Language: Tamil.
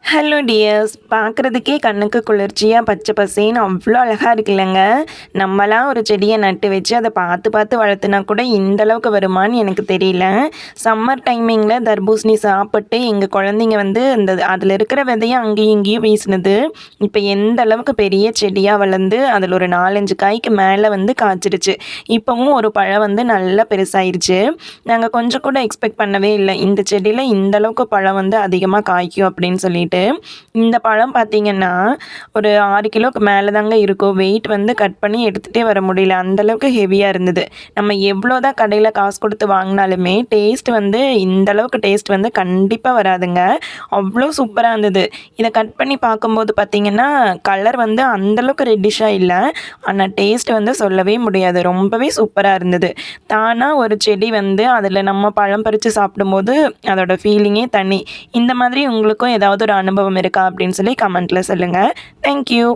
ஹலோ டியர்ஸ், பார்க்குறதுக்கே கண்ணுக்கு குளிர்ச்சியாக பச்சை பசேன்னு அவ்வளோ அழகாக இருக்குல்லங்க. நம்மளாம் ஒரு செடியை நட்டு வச்சு அதை பார்த்து பார்த்து வளர்த்துனா கூட இந்த அளவுக்கு வருமான்னு எனக்கு தெரியல. சம்மர் டைமிங்கில் தர்பூசணி சாப்பிட்டு எங்கள் குழந்தைங்க வந்து அதில் இருக்கிற விதையை அங்கேயும் இங்கேயும் வீசினது இப்போ எந்த அளவுக்கு பெரிய செடியாக வளர்ந்து அதில் ஒரு 4-5 காய்க்கு மேலே வந்து காய்ச்சிருச்சு. இப்போவும் ஒரு பழம் வந்து நல்லா பெருசாயிருச்சு. நாங்கள் கொஞ்சம் கூட எக்ஸ்பெக்ட் பண்ணவே இல்லை இந்த செடியில் இந்த அளவுக்கு பழம் வந்து அதிகமாக காய்க்கும் அப்படின்னு சொல்லிட்டு. இந்த பழம் பார்த்தீங்கன்னா ஒரு 6 கிலோக்கு மேலே தாங்க இருக்கும். வெயிட் வந்து கட் பண்ணி எடுத்துகிட்டே வர முடியல, அந்தளவுக்கு ஹெவியாக இருந்தது. நம்ம எவ்வளோ தான் கடையில் காசு கொடுத்து வாங்கினாலுமே டேஸ்ட் வந்து இந்த அளவுக்கு டேஸ்ட் வந்து கண்டிப்பாக வராதுங்க. அவ்வளோ சூப்பராக இருந்தது. இதை கட் பண்ணி பார்க்கும்போது பார்த்தீங்கன்னா கலர் வந்து அந்தளவுக்கு ரெட்டிஷாக இல்லை, ஆனால் டேஸ்ட் வந்து சொல்லவே முடியாது, ரொம்பவே சூப்பராக இருந்தது. தானாக ஒரு செடி வந்து அதில் நம்ம பழம் பறித்து சாப்பிடும்போது அதோட ஃபீலிங்கே தனி. இந்த மாதிரி உங்களுக்கும் ஏதாவது ஒரு அனுபவம் இருக்கா அப்படின்னு சொல்லி கமெண்ட்டில் சொல்லுங்கள். தேங்க்யூ.